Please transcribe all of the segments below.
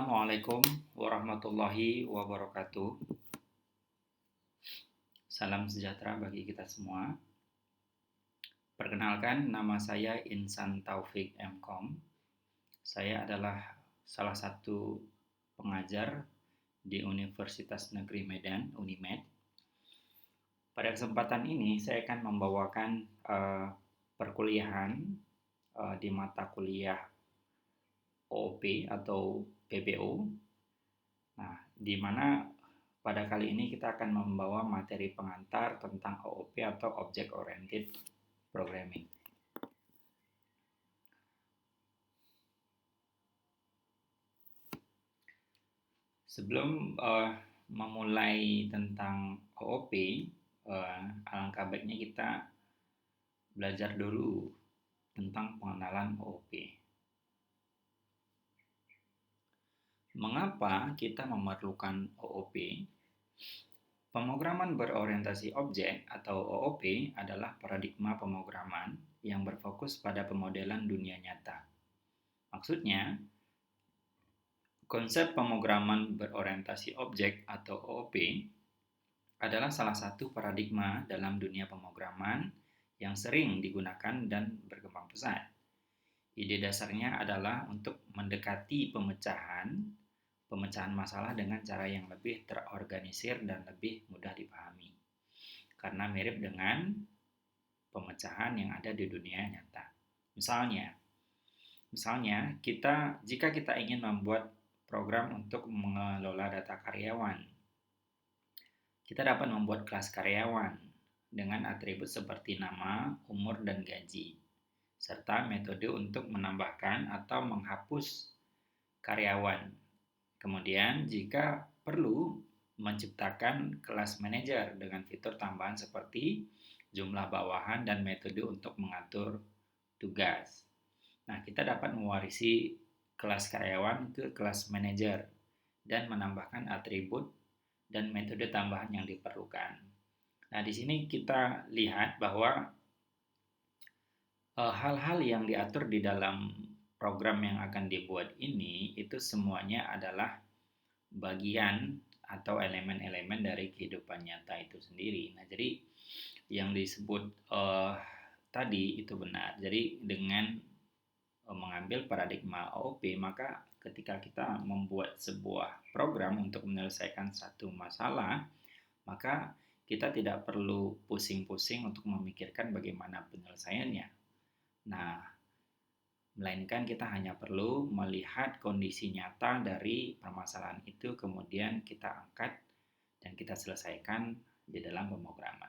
Assalamualaikum warahmatullahi wabarakatuh. Salam sejahtera bagi kita semua. Perkenalkan, nama saya Insan Taufik M.Com. Saya adalah salah satu pengajar di Universitas Negeri Medan, Unimed. Pada kesempatan ini, saya akan membawakan perkuliahan di mata kuliah OOP atau PBO. Nah, di mana pada kali ini kita akan membawa materi pengantar tentang OOP atau Object Oriented Programming. Sebelum memulai tentang OOP, alangkah baiknya kita belajar dulu tentang pengenalan OOP. Mengapa kita memerlukan OOP? Pemrograman berorientasi objek atau OOP adalah paradigma pemrograman yang berfokus pada pemodelan dunia nyata. Maksudnya, konsep pemrograman berorientasi objek atau OOP adalah salah satu paradigma dalam dunia pemrograman yang sering digunakan dan berkembang pesat. Ide dasarnya adalah untuk mendekati pemecahan masalah dengan cara yang lebih terorganisir dan lebih mudah dipahami, karena mirip dengan pemecahan yang ada di dunia nyata. Misalnya, jika kita ingin membuat program untuk mengelola data karyawan, kita dapat membuat kelas karyawan dengan atribut seperti nama, umur, dan gaji, serta metode untuk menambahkan atau menghapus karyawan. Kemudian, jika perlu, menciptakan kelas manajer dengan fitur tambahan seperti jumlah bawahan dan metode untuk mengatur tugas. Nah, kita dapat mewarisi kelas karyawan ke kelas manajer dan menambahkan atribut dan metode tambahan yang diperlukan. Nah, di sini kita lihat bahwa hal-hal yang diatur di dalam program yang akan dibuat ini itu semuanya adalah bagian atau elemen-elemen dari kehidupan nyata itu sendiri. Nah, jadi yang disebut tadi itu benar. Jadi dengan mengambil paradigma OOP, maka ketika kita membuat sebuah program untuk menyelesaikan satu masalah, maka kita tidak perlu pusing-pusing untuk memikirkan bagaimana penyelesaiannya. Nah, melainkan kita hanya perlu melihat kondisi nyata dari permasalahan itu, kemudian kita angkat dan kita selesaikan di dalam pemrograman.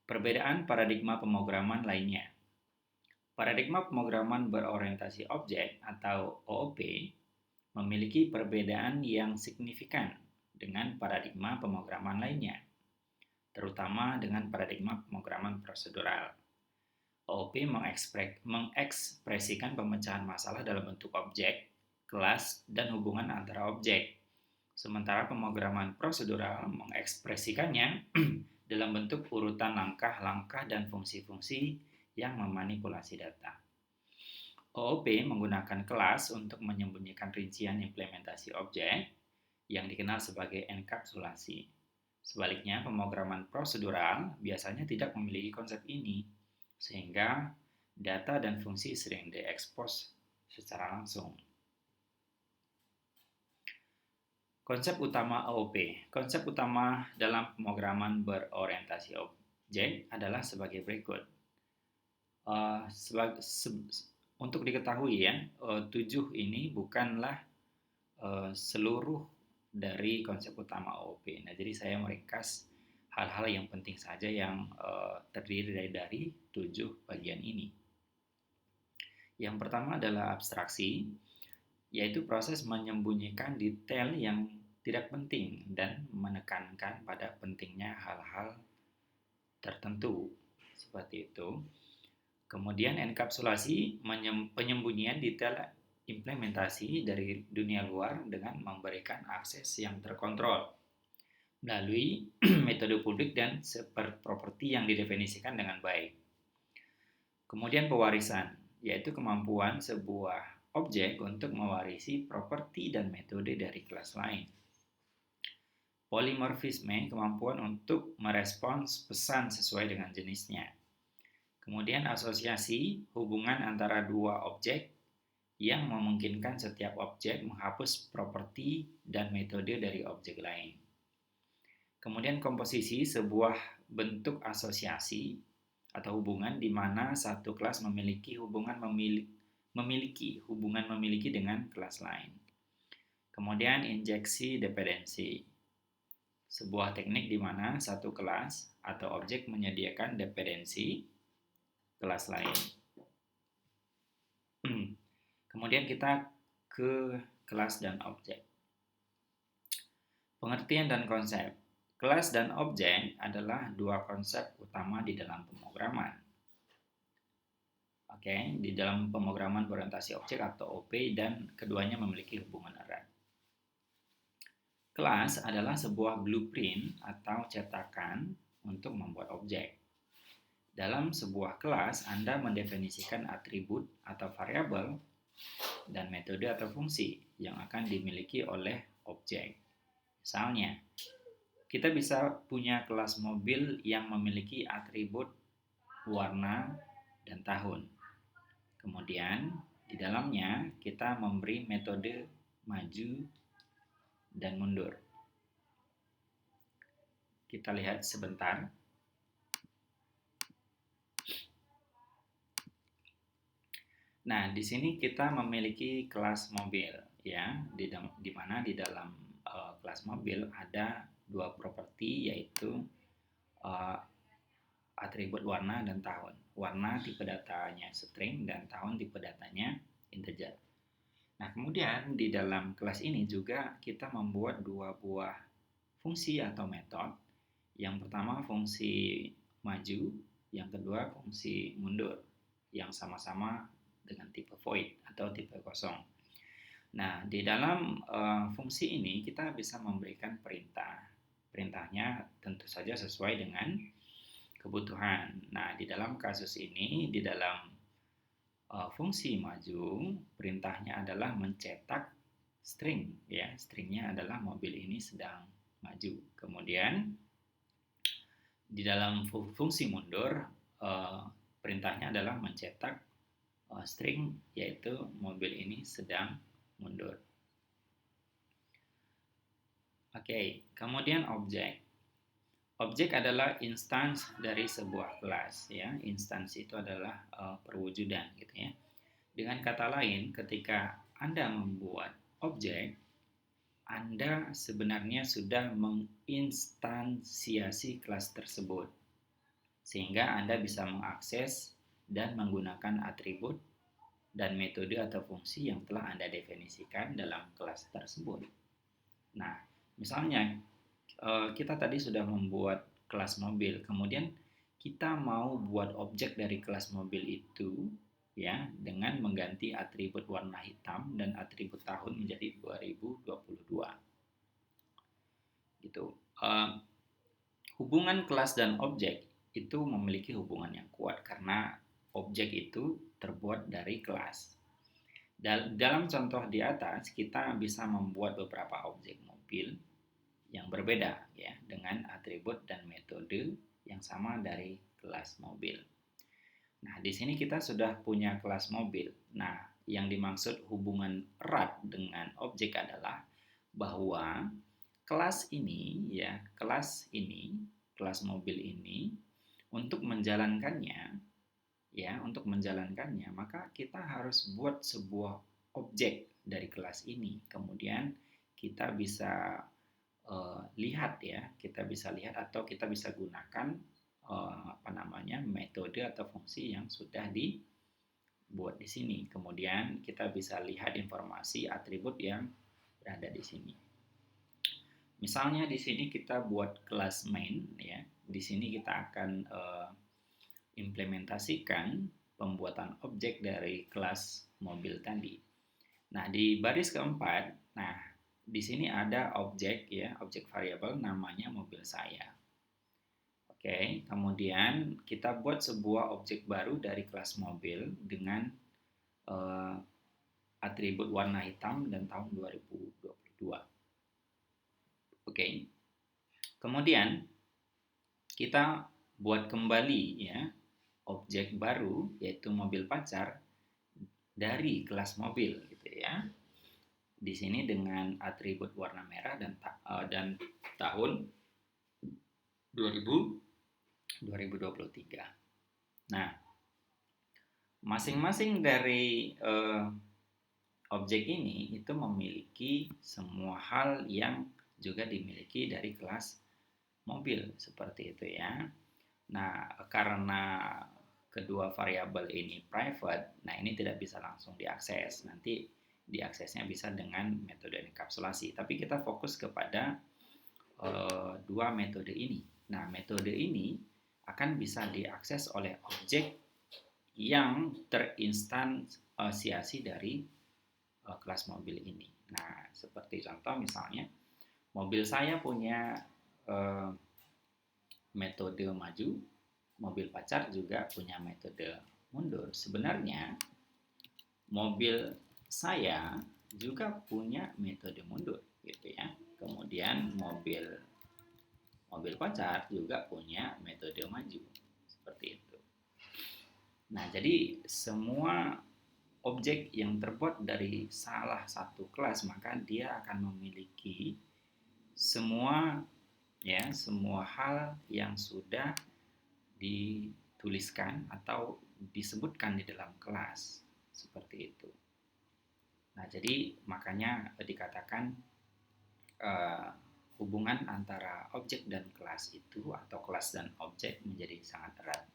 Perbedaan paradigma pemrograman lainnya. Paradigma pemrograman berorientasi objek atau OOP memiliki perbedaan yang signifikan dengan paradigma pemrograman lainnya, terutama dengan paradigma pemrograman prosedural. OOP mengekspresikan pemecahan masalah dalam bentuk objek, kelas, dan hubungan antara objek. Sementara pemrograman prosedural mengekspresikannya dalam bentuk urutan langkah-langkah dan fungsi-fungsi yang memanipulasi data. OOP menggunakan kelas untuk menyembunyikan rincian implementasi objek yang dikenal sebagai enkapsulasi. Sebaliknya, pemrograman prosedural biasanya tidak memiliki konsep ini, sehingga data dan fungsi sering diekspos secara langsung. Konsep utama OOP. Konsep utama dalam pemrograman berorientasi objek adalah sebagai berikut. Untuk diketahui ya, 7 ini bukanlah seluruh dari konsep utama OOP. Nah, jadi saya meringkas hal-hal yang penting saja yang terdiri dari 7 bagian ini. Yang pertama adalah abstraksi, yaitu proses menyembunyikan detail yang tidak penting dan menekankan pada pentingnya hal-hal tertentu, seperti itu. Kemudian enkapsulasi, penyembunyian detail implementasi dari dunia luar dengan memberikan akses yang terkontrol melalui metode publik dan properti yang didefinisikan dengan baik. Kemudian pewarisan, yaitu kemampuan sebuah objek untuk mewarisi properti dan metode dari kelas lain. Polimorfisme, kemampuan untuk merespons pesan sesuai dengan jenisnya. Kemudian asosiasi, hubungan antara dua objek yang memungkinkan setiap objek menghapus properti dan metode dari objek lain. Kemudian komposisi, sebuah bentuk asosiasi atau hubungan di mana satu kelas memiliki hubungan memiliki dengan kelas lain. Kemudian injeksi dependensi, sebuah teknik di mana satu kelas atau objek menyediakan dependensi kelas lain. Kemudian kita ke kelas dan objek. Pengertian dan konsep. Kelas dan objek adalah dua konsep utama di dalam pemrograman. Oke, di dalam pemrograman berorientasi objek atau OP, dan keduanya memiliki hubungan erat. Kelas adalah sebuah blueprint atau cetakan untuk membuat objek. Dalam sebuah kelas, Anda mendefinisikan atribut atau variabel dan metode atau fungsi yang akan dimiliki oleh objek. Misalnya, kita bisa punya kelas mobil yang memiliki atribut warna dan tahun. Kemudian, di dalamnya kita memberi metode maju dan mundur. Kita lihat sebentar. Nah, di sini kita memiliki kelas mobil, ya, di mana di dalam kelas mobil ada dua properti, yaitu atribut warna dan tahun. Warna tipe datanya string dan tahun tipe datanya integer. Nah, kemudian di dalam kelas ini juga kita membuat dua buah fungsi atau metode. Yang pertama fungsi maju, yang kedua fungsi mundur, yang sama-sama dengan tipe void atau tipe kosong. Nah, di dalam fungsi ini kita bisa memberikan perintah. Perintahnya tentu saja sesuai dengan kebutuhan. Nah, di dalam kasus ini, di dalam fungsi maju, perintahnya adalah mencetak string, ya. Stringnya adalah mobil ini sedang maju. Kemudian di dalam fungsi mundur, perintahnya adalah mencetak string, yaitu mobil ini sedang mundur. Oke, kemudian objek. Objek adalah instans dari sebuah kelas, ya. Instansi itu adalah perwujudan, gitu ya. Dengan kata lain, ketika Anda membuat objek, Anda sebenarnya sudah menginstansiasi kelas tersebut, sehingga Anda bisa mengakses dan menggunakan atribut dan metode atau fungsi yang telah Anda definisikan dalam kelas tersebut. Nah, misalnya kita tadi sudah membuat kelas mobil, kemudian kita mau buat objek dari kelas mobil itu, ya, dengan mengganti atribut warna hitam dan atribut tahun menjadi 2022. Gitu. Hubungan kelas dan objek itu memiliki hubungan yang kuat karena objek itu terbuat dari kelas. Dalam contoh di atas, kita bisa membuat beberapa objek mobil yang berbeda, ya, dengan atribut dan metode yang sama dari kelas mobil. Nah, di sini kita sudah punya kelas mobil. Nah, yang dimaksud hubungan erat dengan objek adalah bahwa kelas ini, ya, kelas mobil ini, untuk menjalankannya, maka kita harus buat sebuah objek dari kelas ini. Kemudian kita bisa lihat atau kita bisa gunakan metode atau fungsi yang sudah dibuat di sini. Kemudian kita bisa lihat informasi atribut yang berada di sini. Misalnya di sini kita buat kelas main, ya. Di sini kita akan implementasikan pembuatan objek dari kelas mobil tadi. Nah, di baris keempat, di sini ada objek, ya, objek variabel namanya mobil saya. Oke, kemudian kita buat sebuah objek baru dari kelas mobil dengan eh, atribut warna hitam dan tahun 2022. Oke. Kemudian kita buat kembali ya objek baru yaitu mobil pacar dari kelas mobil gitu ya. Di sini dengan atribut warna merah dan tahun 2023. Nah, masing-masing dari objek ini itu memiliki semua hal yang juga dimiliki dari kelas mobil seperti itu ya. Nah, karena kedua variabel ini private, nah ini tidak bisa langsung diakses. Nanti diaksesnya bisa dengan metode enkapsulasi. Tapi kita fokus kepada dua metode ini. Nah, metode ini akan bisa diakses oleh objek yang terinstansiasi dari kelas mobil ini. Nah, seperti contoh misalnya, mobil saya punya metode maju, mobil pacar juga punya metode mundur. Sebenarnya mobil saya juga punya metode mundur, gitu ya. Kemudian mobil pacar juga punya metode maju, seperti itu. Nah, jadi semua objek yang terbuat dari salah satu kelas maka dia akan memiliki semua semua hal yang sudah dituliskan atau disebutkan di dalam kelas seperti itu. Nah, jadi makanya dikatakan hubungan antara objek dan kelas itu atau kelas dan objek menjadi sangat erat.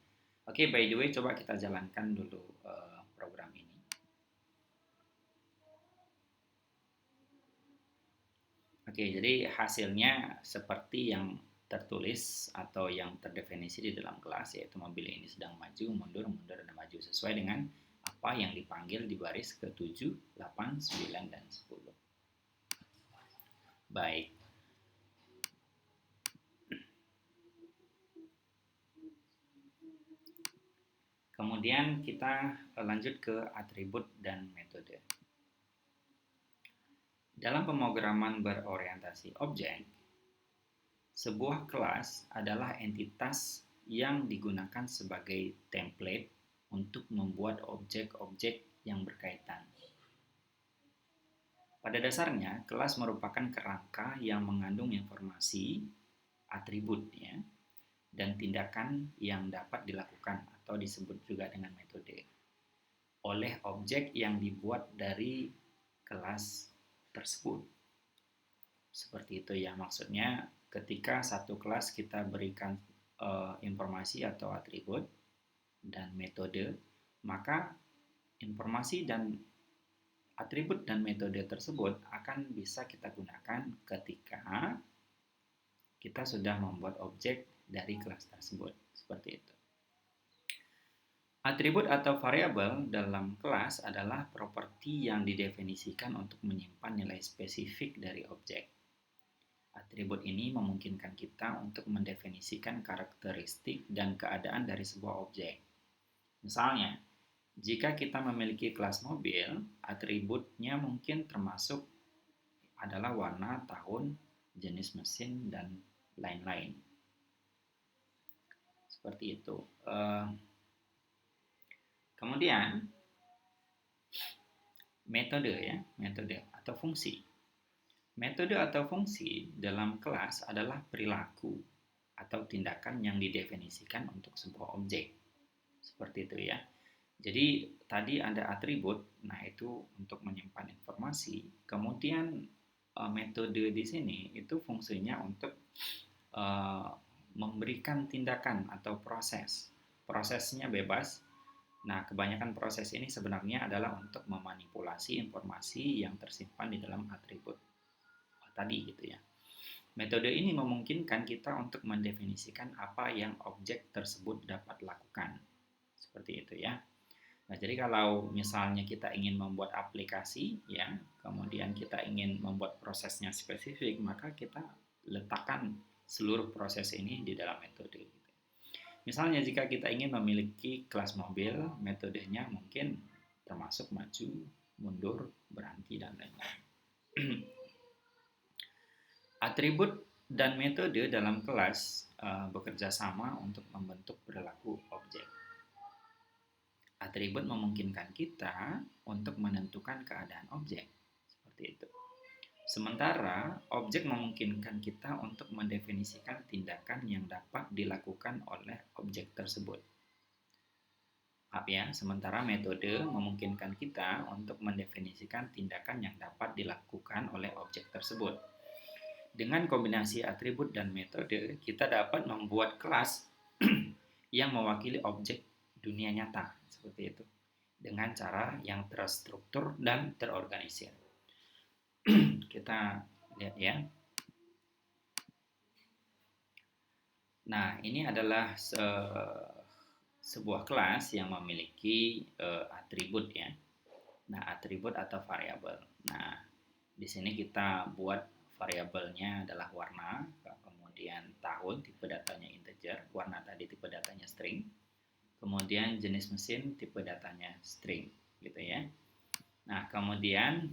Oke, by the way, coba kita jalankan dulu program ini. Oke, jadi hasilnya seperti yang tertulis atau yang terdefinisi di dalam kelas, yaitu mobil ini sedang maju, mundur, mundur, dan maju sesuai dengan apa yang dipanggil di baris ke-7, 8, 9, dan 10. Baik. Kemudian kita lanjut ke atribut dan metode. Dalam pemrograman berorientasi objek, sebuah kelas adalah entitas yang digunakan sebagai template untuk membuat objek-objek yang berkaitan. Pada dasarnya, kelas merupakan kerangka yang mengandung informasi, atribut ya, dan tindakan yang dapat dilakukan atau disebut juga dengan metode oleh objek yang dibuat dari kelas tersebut. Seperti itu ya, maksudnya ketika satu kelas kita berikan informasi atau atribut dan metode, maka informasi dan atribut dan metode tersebut akan bisa kita gunakan ketika kita sudah membuat objek dari kelas tersebut. Seperti itu. Atribut atau variabel dalam kelas adalah properti yang didefinisikan untuk menyimpan nilai spesifik dari objek. Atribut ini memungkinkan kita untuk mendefinisikan karakteristik dan keadaan dari sebuah objek. Misalnya, jika kita memiliki kelas mobil, atributnya mungkin termasuk adalah warna, tahun, jenis mesin, dan lain-lain. Seperti itu. Kemudian metode atau fungsi. Metode atau fungsi dalam kelas adalah perilaku atau tindakan yang didefinisikan untuk sebuah objek. Seperti itu ya. Jadi tadi ada atribut, nah itu untuk menyimpan informasi. Kemudian metode di sini itu fungsinya untuk memberikan tindakan atau proses. Prosesnya bebas. Nah, kebanyakan proses ini sebenarnya adalah untuk memanipulasi informasi yang tersimpan di dalam atribut tadi gitu ya. Metode ini memungkinkan kita untuk mendefinisikan apa yang objek tersebut dapat lakukan. Seperti itu ya. Nah, jadi kalau misalnya kita ingin membuat aplikasi ya, kemudian kita ingin membuat prosesnya spesifik, maka kita letakkan seluruh proses ini di dalam metode. Misalnya jika kita ingin memiliki kelas mobil, metodenya mungkin termasuk maju, mundur, berhenti, dan lain-lain. Atribut dan metode dalam kelas bekerja sama untuk membentuk perilaku objek. Atribut memungkinkan kita untuk menentukan keadaan objek, seperti itu. Sementara objek memungkinkan kita untuk mendefinisikan tindakan yang dapat dilakukan oleh objek tersebut. Maaf ya, sementara metode memungkinkan kita untuk mendefinisikan tindakan yang dapat dilakukan oleh objek tersebut. Dengan kombinasi atribut dan metode, kita dapat membuat kelas yang mewakili objek dunia nyata, seperti itu, dengan cara yang terstruktur dan terorganisir. Kita lihat ya. Nah, ini adalah sebuah kelas yang memiliki atribut ya. Nah, atribut atau variabel. Nah, di sini kita buat variabelnya adalah warna, kemudian tahun, tipe datanya integer, warna tadi tipe datanya string, kemudian jenis mesin, tipe datanya string, gitu ya. Nah, kemudian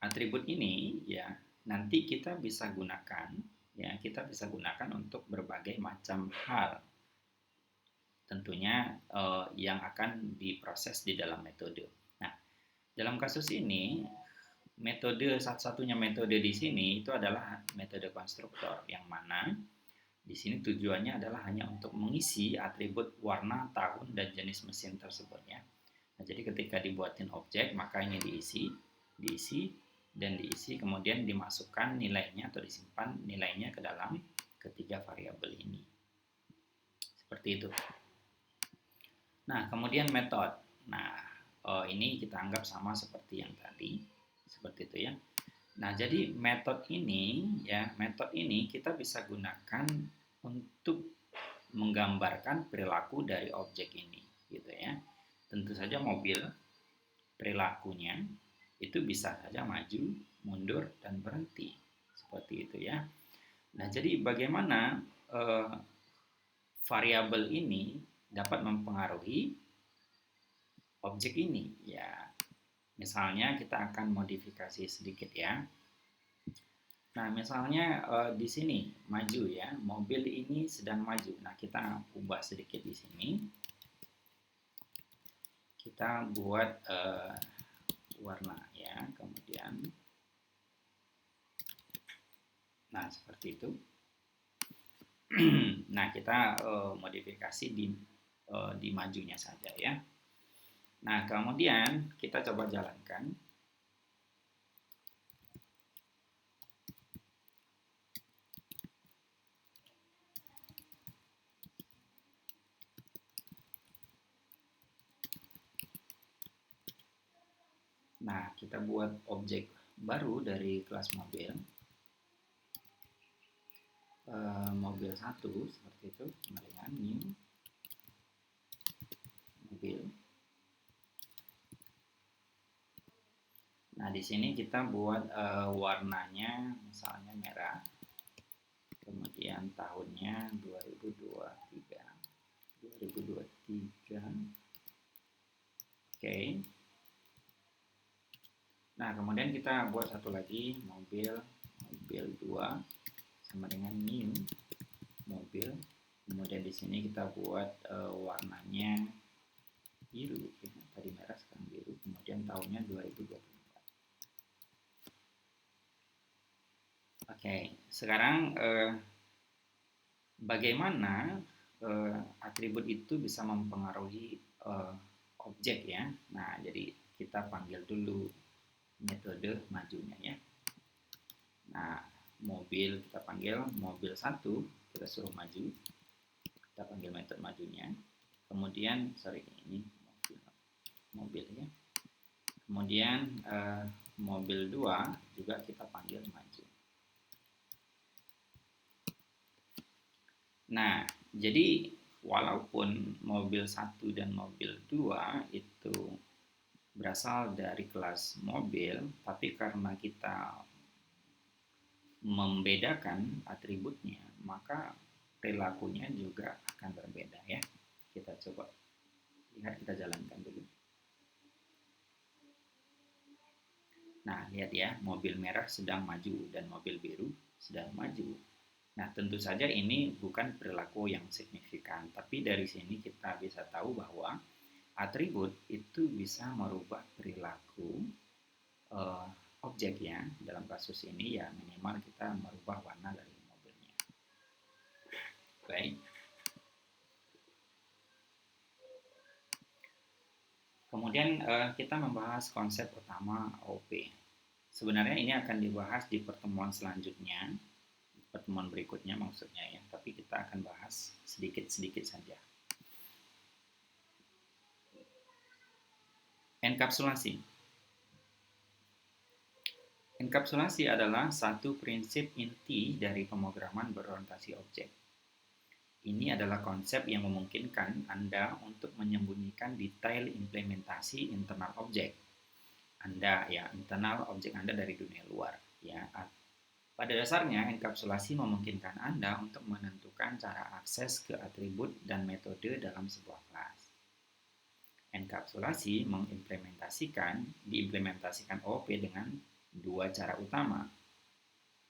atribut ini ya nanti kita bisa gunakan untuk berbagai macam hal. Tentunya yang akan diproses di dalam metode. Nah, dalam kasus ini metode satu-satunya metode di sini itu adalah metode konstruktor, yang mana di sini tujuannya adalah hanya untuk mengisi atribut warna, tahun, dan jenis mesin tersebut ya. Nah, jadi ketika dibuatin objek maka ini diisi, kemudian dimasukkan nilainya atau disimpan nilainya ke dalam ketiga variabel ini. Seperti itu. Nah, kemudian metode. Nah, ini kita anggap sama seperti yang tadi. Seperti itu ya. Nah, jadi metode ini kita bisa gunakan untuk menggambarkan perilaku dari objek ini, gitu ya. Tentu saja mobil, perilakunya itu bisa saja maju, mundur, dan berhenti, seperti itu ya. Nah, jadi bagaimana variabel ini dapat mempengaruhi objek ini? Ya, misalnya kita akan modifikasi sedikit ya. Nah, misalnya di sini maju ya, mobil ini sedang maju. Nah, kita ubah sedikit di sini. Kita buat warna ya, kemudian nah seperti itu. Nah, kita modifikasi di majunya saja ya. Nah, kemudian kita coba jalankan. Nah, kita buat objek baru dari kelas mobil. Mobil 1 seperti itu, dengan new mobil. Nah, di sini kita buat warnanya misalnya merah. Kemudian tahunnya 2023. Oke. Nah, kemudian kita buat satu lagi mobil 2 sama dengan new mobil. Kemudian di sini kita buat warnanya biru ya. Tadi merah, sekarang biru. Kemudian tahunnya 2024. Oke, sekarang bagaimana atribut itu bisa mempengaruhi objek ya. Nah, jadi kita panggil dulu metode majunya ya. Nah, mobil kita panggil mobil 1, kita suruh maju. Kita panggil metode majunya. Kemudian ini mobil ya. Kemudian mobil 2 juga kita panggil maju. Nah, jadi walaupun mobil 1 dan mobil 2 itu berasal dari kelas mobil, tapi karena kita membedakan atributnya, maka perilakunya juga akan berbeda ya. Kita coba lihat, kita jalankan dulu. Nah, lihat ya, mobil merah sedang maju dan mobil biru sedang maju. Nah, tentu saja ini bukan perilaku yang signifikan, tapi dari sini kita bisa tahu bahwa atribut itu bisa merubah perilaku uh, objek ya. Dalam kasus ini ya minimal kita merubah warna dari mobilnya. Baik. Kemudian kita membahas konsep utama OP. Sebenarnya ini akan dibahas di pertemuan selanjutnya, pertemuan berikutnya maksudnya ya. Tapi kita akan bahas sedikit-sedikit saja. Enkapsulasi. Enkapsulasi adalah satu prinsip inti dari pemrograman berorientasi objek. Ini adalah konsep yang memungkinkan Anda untuk menyembunyikan detail implementasi internal objek Anda ya, internal objek Anda dari dunia luar ya. Pada dasarnya, enkapsulasi memungkinkan Anda untuk menentukan cara akses ke atribut dan metode dalam sebuah kelas. Enkapsulasi diimplementasikan OOP dengan dua cara utama,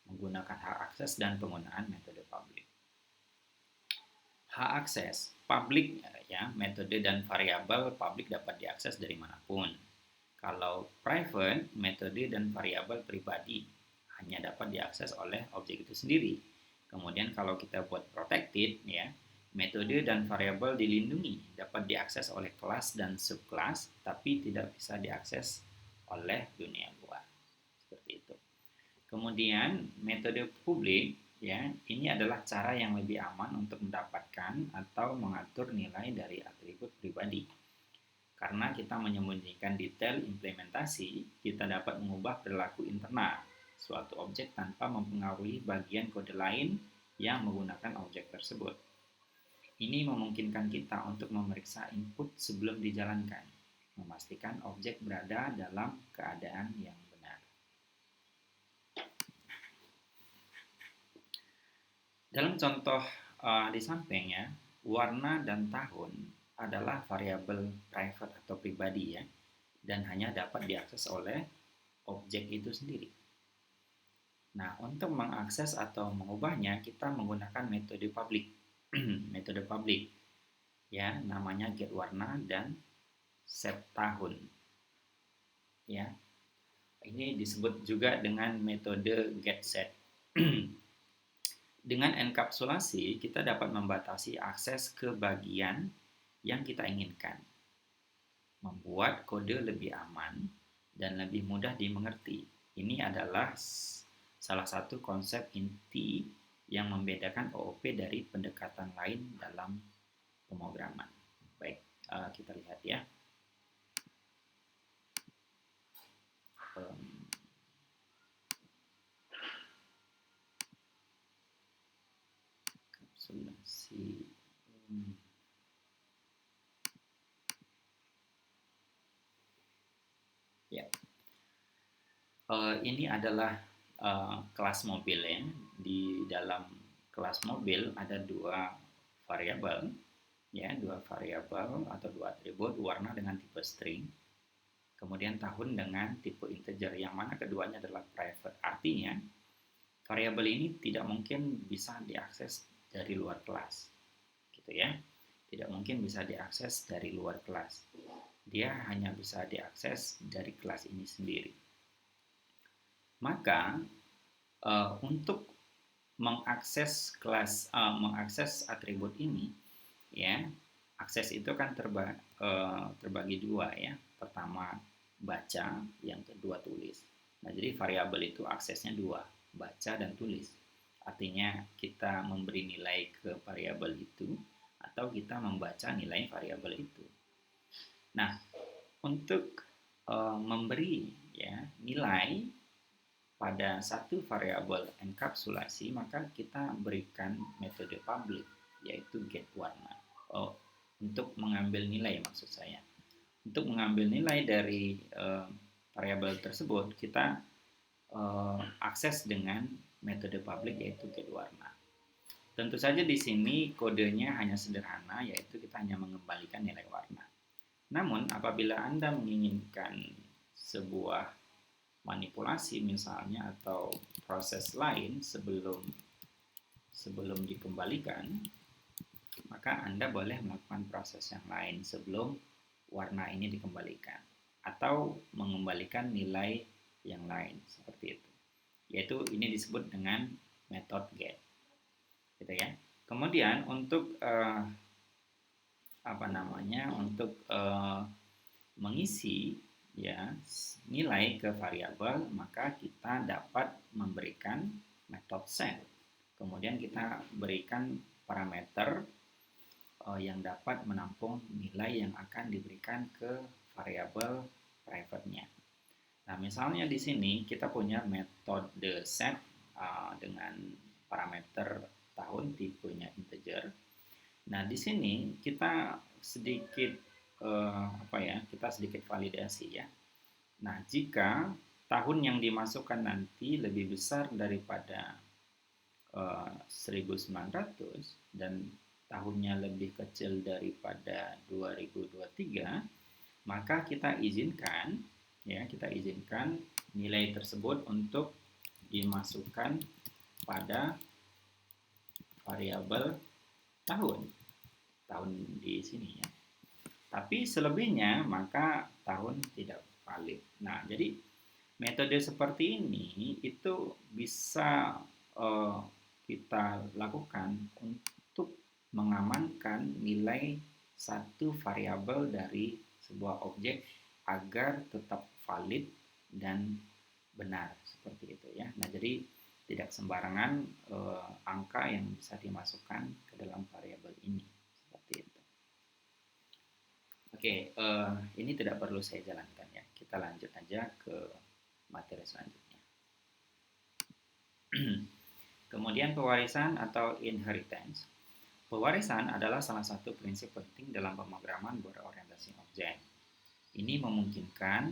menggunakan hak akses dan penggunaan metode publik. Hak akses publik ya, metode dan variabel publik dapat diakses dari manapun. Kalau private, metode dan variabel pribadi hanya dapat diakses oleh objek itu sendiri. Kemudian kalau kita buat protected ya, metode dan variabel dilindungi dapat diakses oleh kelas dan subkelas, tapi tidak bisa diakses oleh dunia luar. Seperti itu. Kemudian metode publik ya, ini adalah cara yang lebih aman untuk mendapatkan atau mengatur nilai dari atribut pribadi. Karena kita menyembunyikan detail implementasi, kita dapat mengubah perilaku internal suatu objek tanpa mempengaruhi bagian kode lain yang menggunakan objek tersebut. Ini memungkinkan kita untuk memeriksa input sebelum dijalankan, memastikan objek berada dalam keadaan yang benar. Dalam contoh di samping ya, warna dan tahun adalah variabel private atau pribadi ya, dan hanya dapat diakses oleh objek itu sendiri. Nah, untuk mengakses atau mengubahnya, kita menggunakan metode publik. Metode publik, ya, namanya get warna dan set tahun. Ya, ini disebut juga dengan metode get set. Dengan enkapsulasi, kita dapat membatasi akses ke bagian yang kita inginkan, membuat kode lebih aman dan lebih mudah dimengerti. Ini adalah salah satu konsep inti yang membedakan OOP dari pendekatan lain dalam pemrograman. Baik, kita lihat ya. Enkapsulasi. Ya. Ini adalah kelas mobil ya. Di dalam kelas mobil ada dua variabel ya, dua variabel atau dua atribut, warna dengan tipe string, kemudian tahun dengan tipe integer, yang mana keduanya adalah private. Artinya variabel ini tidak mungkin bisa diakses dari luar kelas, gitu ya. Tidak mungkin bisa diakses dari luar kelas. Dia hanya bisa diakses dari kelas ini sendiri. Maka untuk mengakses mengakses atribut ini ya, akses itu kan terbagi dua ya. Pertama baca, yang kedua tulis. Nah, jadi variabel itu aksesnya dua, baca dan tulis. Artinya kita memberi nilai ke variabel itu atau kita membaca nilai variabel itu. Nah, untuk memberi ya nilai pada satu variabel enkapsulasi, maka kita berikan metode public, yaitu get warna. Untuk mengambil nilai maksud saya. Untuk mengambil nilai dari variabel tersebut, kita akses dengan metode public, yaitu get warna. Tentu saja di sini kodenya hanya sederhana, yaitu kita hanya mengembalikan nilai warna. Namun apabila Anda menginginkan sebuah manipulasi misalnya atau proses lain sebelum dikembalikan, maka Anda boleh melakukan proses yang lain sebelum warna ini dikembalikan atau mengembalikan nilai yang lain seperti itu. Yaitu ini disebut dengan method get. Gitu ya. Kemudian untuk mengisi ya nilai ke variabel, maka kita dapat memberikan method set. Kemudian kita berikan parameter yang dapat menampung nilai yang akan diberikan ke variabel private-nya. Nah, misalnya di sini kita punya metode set dengan parameter tahun tipenya integer. Nah, di sini kita sedikit kita sedikit validasi ya. Nah, jika tahun yang dimasukkan nanti lebih besar daripada 1900 dan tahunnya lebih kecil daripada 2023, maka kita izinkan nilai tersebut untuk dimasukkan pada variabel tahun di sini ya. Tapi selebihnya maka tahun tidak valid. Nah, jadi metode seperti ini itu bisa kita lakukan untuk mengamankan nilai satu variabel dari sebuah objek agar tetap valid dan benar seperti itu ya. Nah, jadi tidak sembarangan angka yang bisa dimasukkan ke dalam variabel ini seperti itu. Oke, ini tidak perlu saya jalankan ya. Kita lanjut aja ke materi selanjutnya. Kemudian pewarisan atau inheritance. Pewarisan adalah salah satu prinsip penting dalam pemrograman berorientasi objek. Ini memungkinkan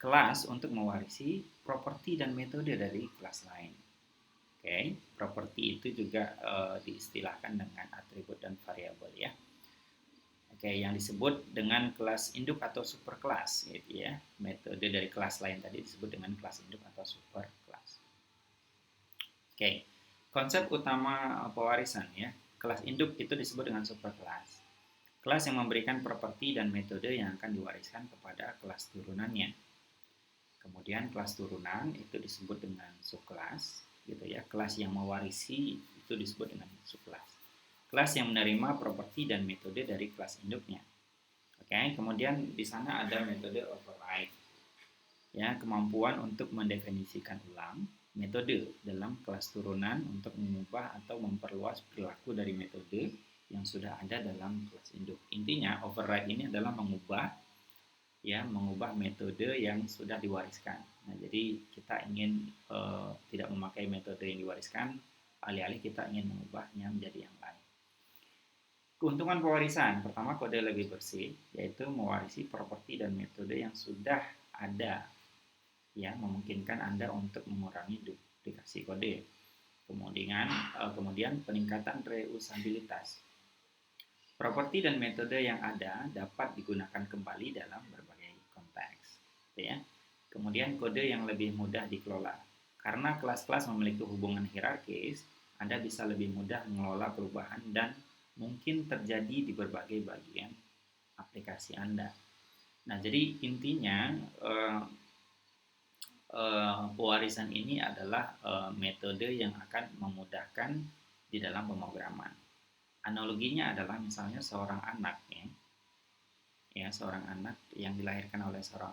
kelas untuk mewarisi properti dan metode dari kelas lain. Oke, properti itu juga diistilahkan dengan atribut dan variabel ya. Oke, yang disebut dengan kelas induk atau superkelas gitu ya. Metode dari kelas lain tadi disebut dengan kelas induk atau superkelas. Oke. Konsep utama pewarisan ya. Kelas induk itu disebut dengan superkelas. Kelas yang memberikan properti dan metode yang akan diwariskan kepada kelas turunannya. Kemudian kelas turunan itu disebut dengan subkelas gitu ya. Kelas yang mewarisi itu disebut dengan subkelas. Kelas yang menerima properti dan metode dari kelas induknya. Oke, kemudian di sana ada metode override. Ya, kemampuan untuk mendefinisikan ulang metode dalam kelas turunan untuk mengubah atau memperluas perilaku dari metode yang sudah ada dalam kelas induk. Intinya override ini adalah mengubah metode yang sudah diwariskan. Nah, jadi kita ingin tidak memakai metode yang diwariskan, alih-alih kita ingin mengubahnya menjadi yang lain. Keuntungan pewarisan, pertama kode lebih bersih, yaitu mewarisi properti dan metode yang sudah ada. Ya, memungkinkan Anda untuk mengurangi duplikasi kode. Kemudian peningkatan reusabilitas. Properti dan metode yang ada dapat digunakan kembali dalam berbagai konteks. Ya. Kemudian kode yang lebih mudah dikelola. Karena kelas-kelas memiliki hubungan hierarkis, Anda bisa lebih mudah mengelola perubahan dan mungkin terjadi di berbagai bagian aplikasi Anda. Nah, jadi intinya pewarisan ini adalah metode yang akan memudahkan di dalam pemrograman. Analoginya adalah misalnya seorang anak ya seorang anak yang dilahirkan oleh seorang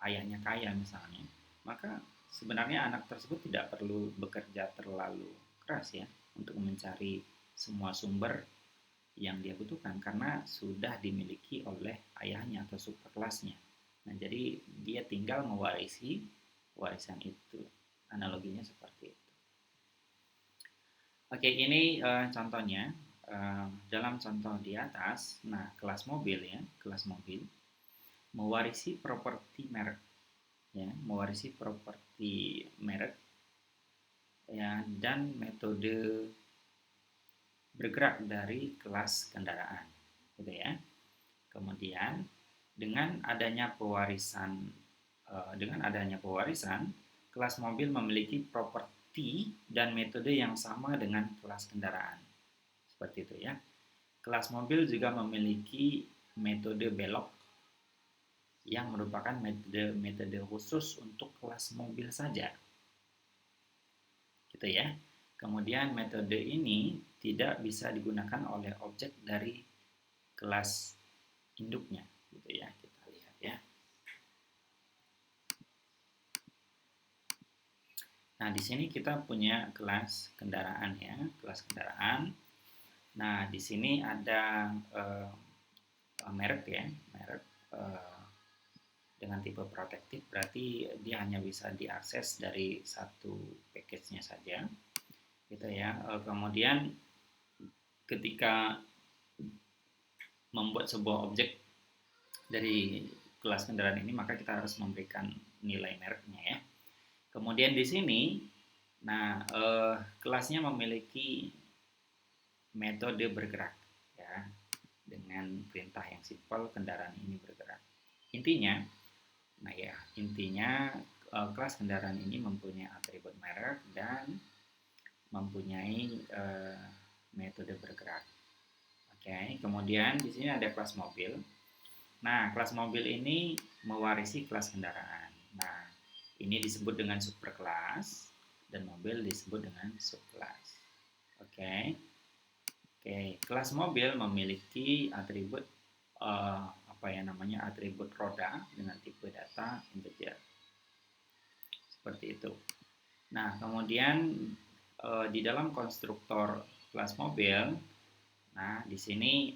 ayahnya kaya misalnya, maka sebenarnya anak tersebut tidak perlu bekerja terlalu keras ya untuk mencari semua sumber yang dia butuhkan karena sudah dimiliki oleh ayahnya atau superkelasnya. Nah, jadi dia tinggal mewarisi warisan itu. Analoginya seperti itu. Oke, ini contohnya. Dalam contoh di atas, nah kelas mobil mewarisi properti merek, ya, mewarisi properti merek, ya, dan metode bergerak dari kelas kendaraan, gitu ya. Kemudian dengan adanya pewarisan dengan adanya pewarisan, kelas mobil memiliki properti dan metode yang sama dengan kelas kendaraan. Seperti itu ya. Kelas mobil juga memiliki metode belok yang merupakan metode khusus untuk kelas mobil saja. Gitu ya. Kemudian metode ini tidak bisa digunakan oleh objek dari kelas induknya, gitu ya. Kita lihat ya. Nah, di sini kita punya kelas kendaraan ya, kelas kendaraan. Nah, di sini ada merek ya, merek dengan tipe protektif, berarti dia hanya bisa diakses dari satu package-nya saja, gitu ya. Kemudian ketika membuat sebuah objek dari kelas kendaraan ini, maka kita harus memberikan nilai mereknya ya. Kemudian di sini, nah kelasnya memiliki metode bergerak ya, dengan perintah yang simpel, kendaraan ini bergerak. Intinya, nah ya, intinya kelas kendaraan ini mempunyai atribut merek dan mempunyai metode bergerak. Oke, kemudian di sini ada kelas mobil. Nah, kelas mobil ini mewarisi kelas kendaraan. Nah, ini disebut dengan superkelas dan mobil disebut dengan subkelas. Oke. Oke, kelas mobil memiliki atribut atribut roda dengan tipe data integer. Seperti itu. Nah, kemudian di dalam konstruktor kelas mobil, nah di sini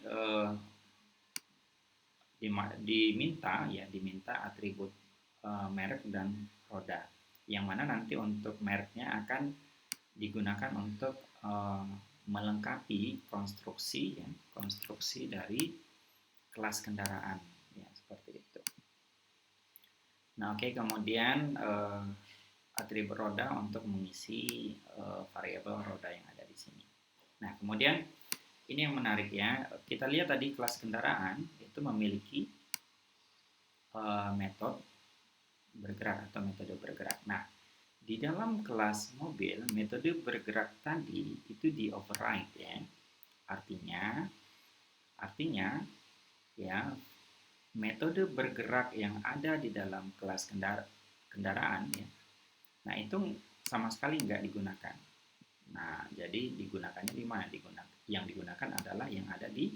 diminta atribut merek dan roda, yang mana nanti untuk mereknya akan digunakan untuk melengkapi konstruksi dari kelas kendaraan ya, seperti itu. Nah, oke, kemudian atribut roda untuk mengisi variabel roda yang ada di sini. Nah, kemudian ini yang menarik ya, kita lihat tadi kelas kendaraan itu memiliki metode bergerak atau metode bergerak. Nah, di dalam kelas mobil, metode bergerak tadi itu di override ya. Artinya ya, metode bergerak yang ada di dalam kelas kendaraan ya. Nah, itu sama sekali nggak digunakan. Nah, jadi digunakannya di mana? Yang digunakan adalah yang ada di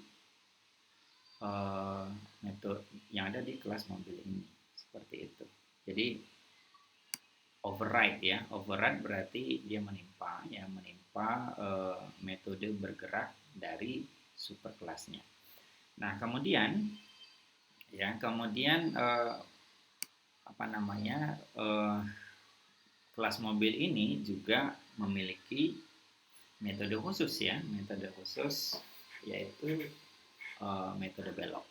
metode yang ada di kelas mobil ini. Seperti itu. Jadi override ya, override berarti dia menimpa metode bergerak dari superkelasnya. Nah, kemudian kelas mobil ini juga memiliki metode khusus ya, yaitu metode belok,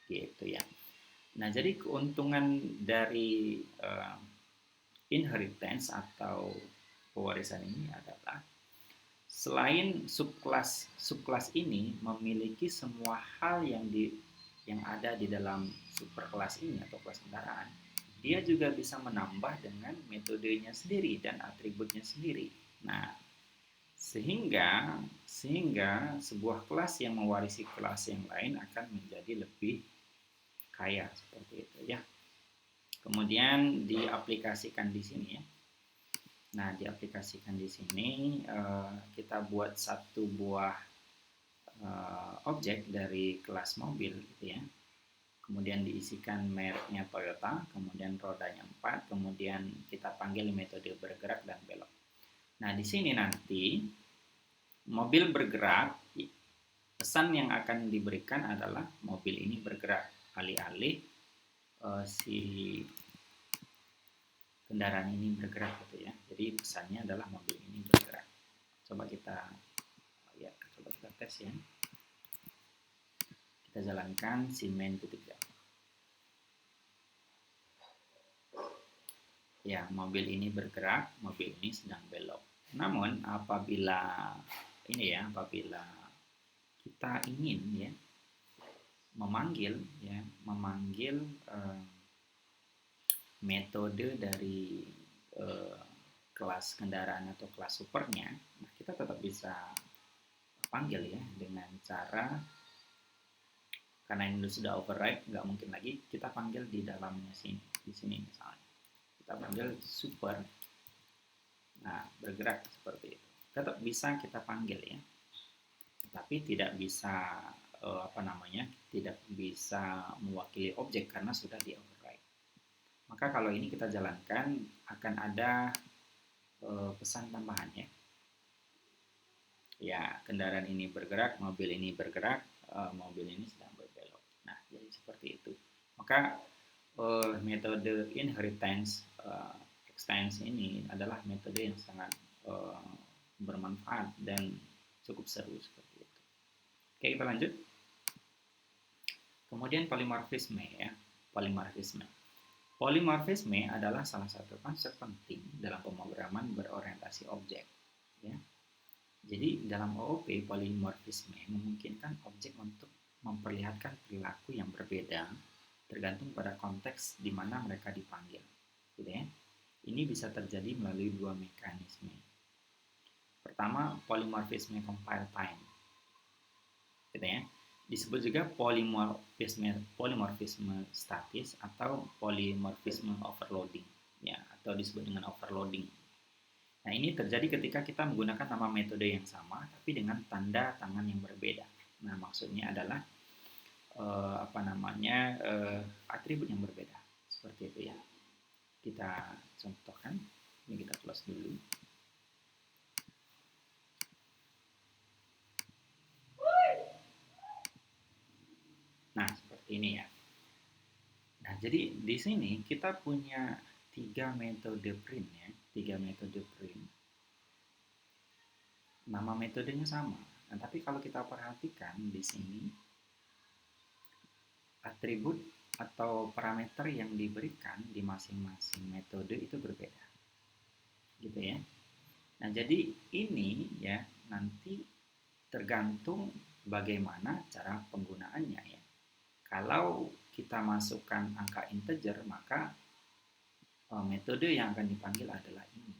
gitu ya. Nah, jadi keuntungan dari inheritance atau pewarisan ini adalah selain subkelas ini memiliki semua hal yang ada di dalam superkelas ini atau kelas kendaraan, dia juga bisa menambah dengan metodenya sendiri dan atributnya sendiri. Nah, sehingga sebuah kelas yang mewarisi kelas yang lain akan menjadi lebih kaya, seperti itu ya. Kemudian diaplikasikan di sini ya. Nah, diaplikasikan di sini kita buat satu buah objek dari kelas mobil gitu ya. Kemudian diisikan mereknya Toyota, kemudian rodanya 4, kemudian kita panggil metode bergerak dan belok. Nah, di sini nanti mobil bergerak, pesan yang akan diberikan adalah mobil ini bergerak, alih-alih si kendaraan ini bergerak gitu ya. Jadi pesannya adalah mobil ini bergerak. Coba kita tes ya. Kita jalankan si main.java. Ya, mobil ini bergerak, mobil ini sedang belok. Namun apabila kita ingin ya memanggil metode dari eh, kelas kendaraan atau kelas supernya, nah kita tetap bisa panggil ya dengan cara, karena ini sudah override, nggak mungkin lagi kita panggil di dalamnya sini, di sini misalnya kita panggil super, nah bergerak seperti itu, tetap bisa kita panggil ya, tapi tidak bisa apa namanya, tidak bisa mewakili objek karena sudah di override. Maka kalau ini kita jalankan akan ada pesan tambahan ya. Ya, kendaraan ini bergerak, mobil ini bergerak, mobil ini sedang berbelok. Nah, jadi seperti itu. Maka metode inheritance extends ini adalah metode yang sangat bermanfaat dan cukup seru seperti itu. Oke, kita lanjut. Kemudian polimorfisme ya, polimorfisme. Polimorfisme adalah salah satu konsep penting dalam pemrograman berorientasi objek. Ya. Jadi dalam OOP, polimorfisme memungkinkan objek untuk memperlihatkan perilaku yang berbeda tergantung pada konteks di mana mereka dipanggil. Gitu ya. Ini bisa terjadi melalui dua mekanisme. Pertama, polimorfisme compile time. Gitu ya. Disebut juga polimorfisme statis atau polimorfisme overloading, ya, atau disebut dengan overloading. Nah, ini terjadi ketika kita menggunakan nama metode yang sama tapi dengan tanda tangan yang berbeda. Nah, maksudnya adalah atribut yang berbeda. Seperti itu ya. Kita contohkan. Ini kita close dulu. Nah, seperti ini ya. Nah, jadi di sini kita punya 3 metode print ya, 3 metode print. Nama metodenya sama. Nah, tapi kalau kita perhatikan di sini atribut atau parameter yang diberikan di masing-masing metode itu berbeda. Gitu ya. Nah, jadi ini ya nanti tergantung bagaimana cara penggunaannya ya. Kalau kita masukkan angka integer, maka metode yang akan dipanggil adalah ini.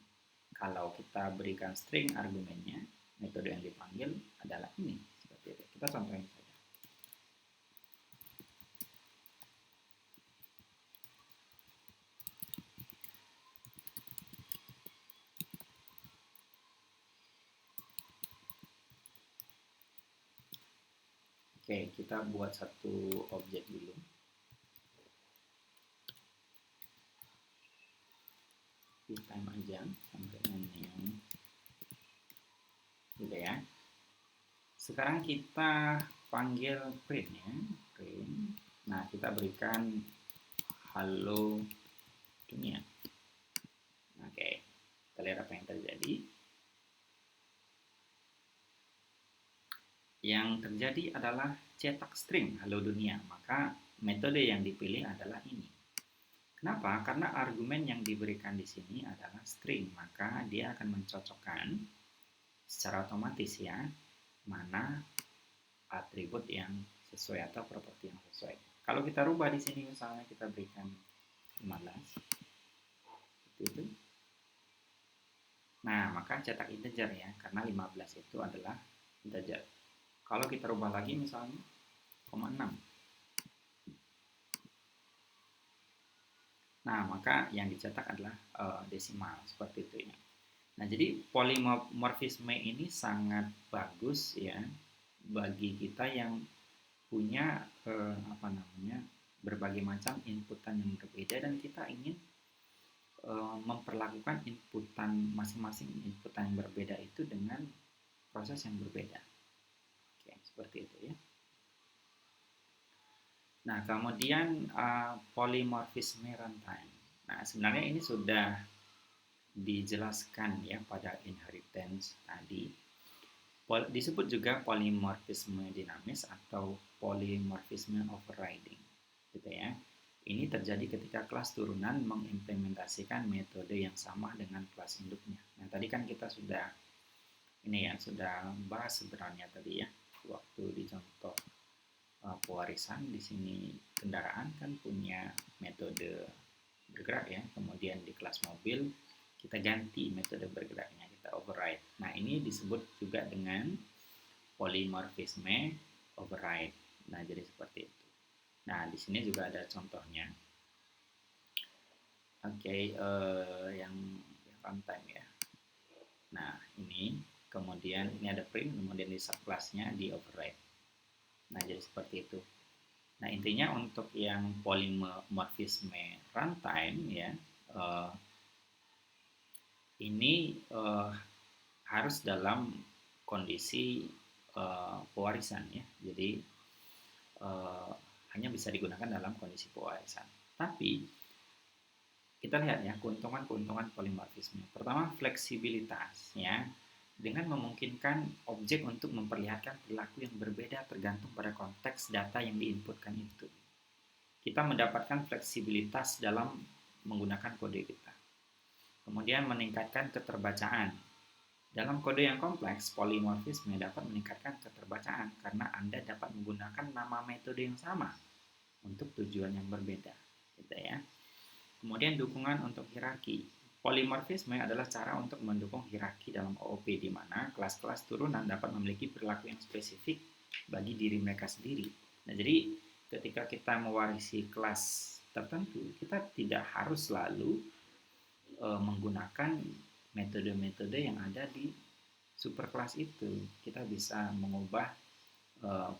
Kalau kita berikan string argumennya, metode yang dipanggil adalah ini. Seperti itu. Kita contohin saja. Oke, kita buat satu objek dulu. Time aja sampai dengan gitu ya. Sekarang kita panggil print ya, print. Nah, kita berikan halo dunia. Oke, kita lihat apa yang terjadi. Yang terjadi adalah cetak string halo dunia, maka metode yang dipilih adalah ini. Kenapa? Karena argumen yang diberikan di sini adalah string, maka dia akan mencocokkan secara otomatis ya mana atribut yang sesuai atau properti yang sesuai. Kalau kita rubah di sini misalnya kita berikan 15 seperti itu. Nah, maka cetak integer ya, karena 15 itu adalah integer. Kalau kita rubah lagi misalnya 0,6. Nah, maka yang dicetak adalah desimal seperti itu ya. Nah, jadi polimorfisme ini sangat bagus ya bagi kita yang punya berbagai macam inputan yang berbeda dan kita ingin memperlakukan inputan masing-masing inputan yang berbeda itu dengan proses yang berbeda. Oke, seperti itu ya. Nah, kemudian polymorphisme runtime. Nah, sebenarnya ini sudah dijelaskan ya pada inheritance tadi. Disebut juga polymorphisme dinamis atau polymorphisme overriding. Gitu ya. Ini terjadi ketika kelas turunan mengimplementasikan metode yang sama dengan kelas induknya. Nah, tadi kan kita sudah bahas sebenarnya tadi ya, waktu di contoh pewarisan di sini kendaraan kan punya metode bergerak ya, kemudian di kelas mobil kita ganti metode bergeraknya, kita override. Nah, ini disebut juga dengan polymorphisme override. Nah, jadi seperti itu. Nah, di sini juga ada contohnya. Oke, yang runtime ya. Nah, ini kemudian ini ada print, kemudian di subclassnya di override. Nah, jadi seperti itu. Nah, intinya untuk yang polymorphisme runtime ya, ini harus dalam kondisi pewarisan ya. Jadi hanya bisa digunakan dalam kondisi pewarisan. Tapi kita lihat ya keuntungan-keuntungan polimorfisme. Pertama, fleksibilitas ya. Dengan memungkinkan objek untuk memperlihatkan perilaku yang berbeda tergantung pada konteks data yang diinputkan itu. Kita mendapatkan fleksibilitas dalam menggunakan kode kita. Kemudian meningkatkan keterbacaan. Dalam kode yang kompleks, polimorfisme dapat meningkatkan keterbacaan karena Anda dapat menggunakan nama metode yang sama untuk tujuan yang berbeda, gitu ya. Kemudian dukungan untuk hierarki. Polimorfisme adalah cara untuk mendukung hierarki dalam OOP di mana kelas-kelas turunan dapat memiliki perilaku yang spesifik bagi diri mereka sendiri. Nah, jadi ketika kita mewarisi kelas tertentu, kita tidak harus selalu menggunakan metode-metode yang ada di superkelas itu. Kita bisa mengubah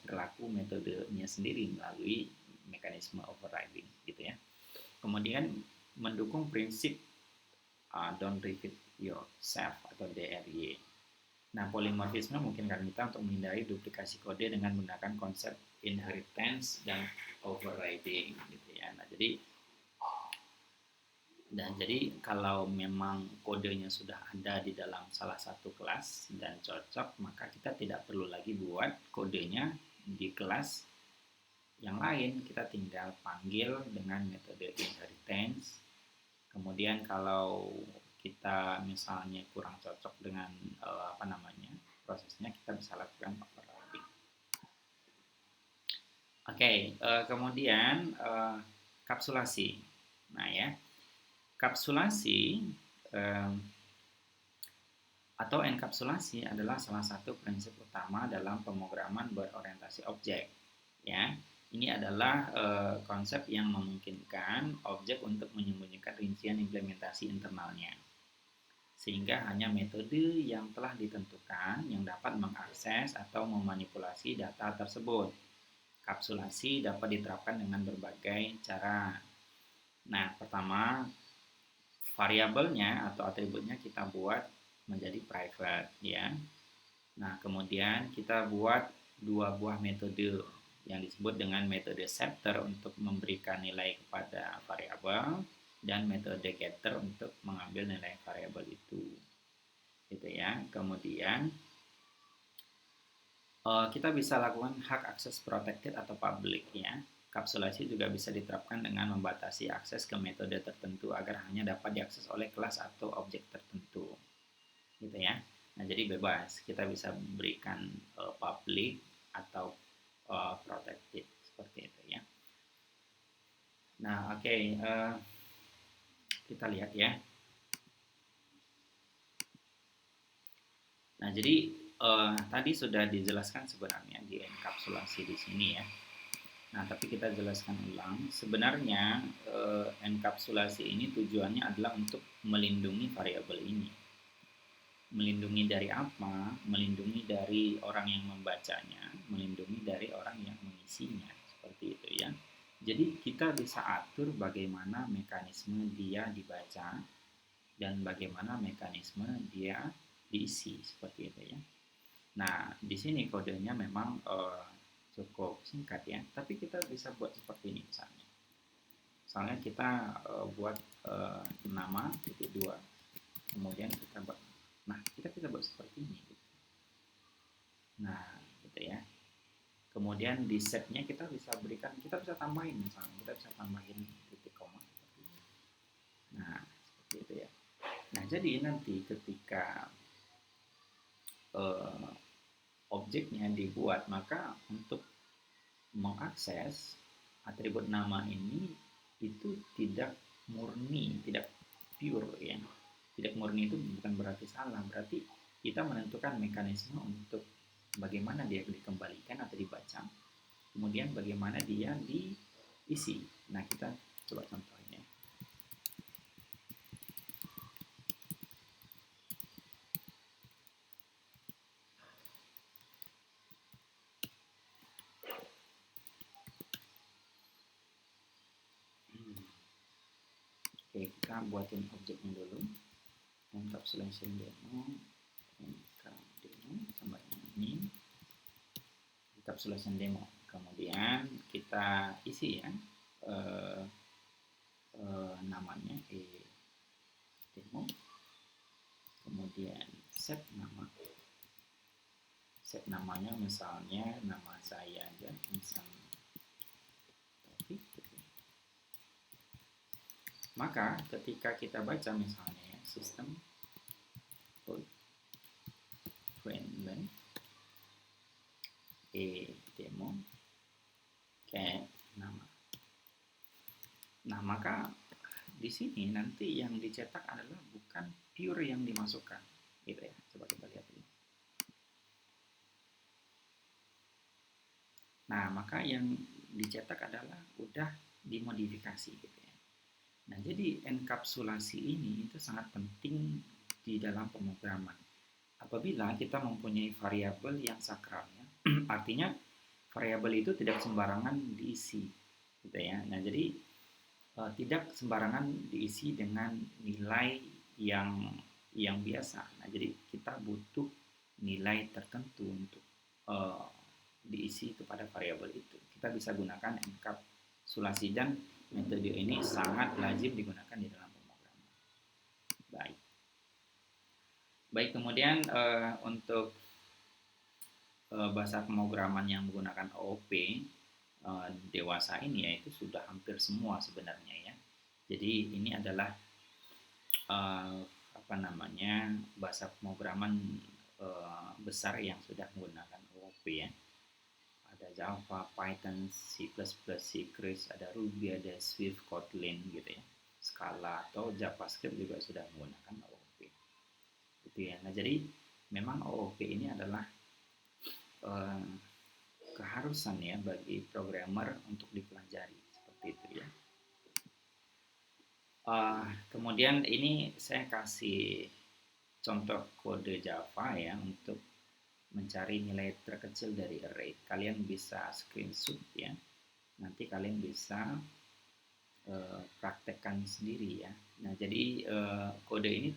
perilaku metodenya sendiri melalui mekanisme overriding, gitu ya. Kemudian mendukung prinsip don't repeat yourself atau DRY. Nah, polimorfisme memungkinkan kita untuk menghindari duplikasi kode dengan menggunakan konsep inheritance dan overriding, gitu ya. Nah, jadi kalau memang kodenya sudah ada di dalam salah satu kelas dan cocok, maka kita tidak perlu lagi buat kodenya di kelas yang lain. Kita tinggal panggil dengan metode inheritance. Kemudian kalau kita misalnya kurang cocok dengan prosesnya, kita bisa lakukan overriding. Oke, kemudian kapsulasi. Nah ya, kapsulasi atau enkapsulasi adalah salah satu prinsip utama dalam pemrograman berorientasi objek. Ya, ini adalah konsep yang memungkinkan objek untuk menyembunyikan rincian implementasi internalnya, sehingga hanya metode yang telah ditentukan yang dapat mengakses atau memanipulasi data tersebut. Kapsulasi dapat diterapkan dengan berbagai cara. Nah, pertama, variabelnya atau atributnya kita buat menjadi private ya. Nah, kemudian kita buat dua buah metode yang disebut dengan metode setter untuk memberikan nilai kepada variabel dan metode getter untuk mengambil nilai variabel itu, gitu ya. Kemudian kita bisa lakukan hak akses protected atau public ya. Kapsulasi juga bisa diterapkan dengan membatasi akses ke metode tertentu agar hanya dapat diakses oleh kelas atau objek tertentu, gitu ya. Nah, jadi bebas, kita bisa berikan public atau protected seperti itu ya. Nah, oke, kita lihat ya. Nah, jadi tadi sudah dijelaskan sebenarnya di enkapsulasi di sini ya. Nah, tapi kita jelaskan ulang. Sebenarnya enkapsulasi ini tujuannya adalah untuk melindungi variabel ini. Melindungi dari apa? Melindungi dari orang yang membacanya, melindungi dari orang yang mengisinya, seperti itu ya. Jadi kita bisa atur bagaimana mekanisme dia dibaca dan bagaimana mekanisme dia diisi, seperti itu ya. Nah, di sini kodenya memang cukup singkat ya, tapi kita bisa buat seperti ini misalnya. Misalnya kita buat nama titik 2, kemudian kita buat, nah kita bisa buat seperti ini. Nah, gitu ya. Kemudian di setnya kita bisa berikan, kita bisa tambahin misalnya, kita bisa tambahin titik koma seperti ini. Nah, seperti itu ya. Nah, jadi nanti ketika objeknya dibuat, maka untuk mengakses atribut nama ini itu tidak murni, tidak pure ya. Tidak murni itu bukan berarti salah, berarti kita menentukan mekanisme untuk bagaimana dia dikembalikan atau dibaca, kemudian bagaimana dia diisi. Nah, kita coba contohnya. Oke, kita buatin objeknya dulu. Encapsulation demo, demo sama ini, encapsulation demo. Kemudian kita isi ya, namanya demo, kemudian set namanya, misalnya nama saya aja, misalnya Taufik. Maka ketika kita baca misalnya ya, sistem friendly demo kayak nama. Nah, maka di sini nanti yang dicetak adalah bukan pure yang dimasukkan, gitu ya. Coba kita lihat dulu. Nah, maka yang dicetak adalah udah dimodifikasi, gitu ya. Nah, jadi enkapsulasi ini itu sangat penting di dalam pemrograman. Apabila kita mempunyai variabel yang sakral, ya, artinya variabel itu tidak sembarangan diisi, gitu ya. Nah, jadi tidak sembarangan diisi dengan nilai yang biasa. Nah, jadi kita butuh nilai tertentu untuk diisi kepada variabel itu. Kita bisa gunakan enkapsulasi dan metode ini sangat lazim digunakan di dalam pemrograman. Baik. Baik, kemudian untuk bahasa pemrograman yang menggunakan OOP dewasa ini ya itu sudah hampir semua sebenarnya ya. Jadi ini adalah apa namanya bahasa pemrograman besar yang sudah menggunakan OOP ya. Ada Java, Python, C++, C++, ada Ruby, ada Swift, Kotlin gitu ya. Scala atau JavaScript juga sudah menggunakan OOP. Gitu ya. Nah, jadi memang OOP ini adalah keharusan ya bagi programmer untuk dipelajari seperti itu ya. Kemudian ini saya kasih contoh kode Java ya untuk mencari nilai terkecil dari array. Kalian bisa screenshot ya. Nanti kalian bisa praktekkan sendiri ya. Nah, jadi kode ini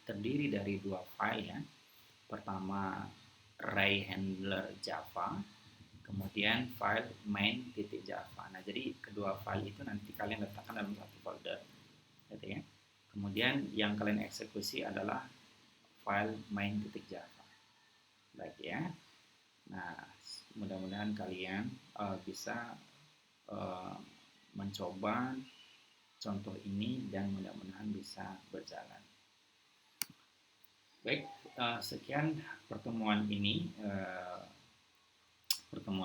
terdiri dari dua file ya. Pertama array handler Java, kemudian file main.java. Nah, jadi kedua file itu nanti kalian letakkan dalam satu folder, gitu ya. Kemudian yang kalian eksekusi adalah file main.java. Baik ya. Nah, mudah-mudahan kalian bisa mencoba contoh ini dan mudah-mudahan bisa berjalan. Baik, sekian pertemuan ini. Pertemuan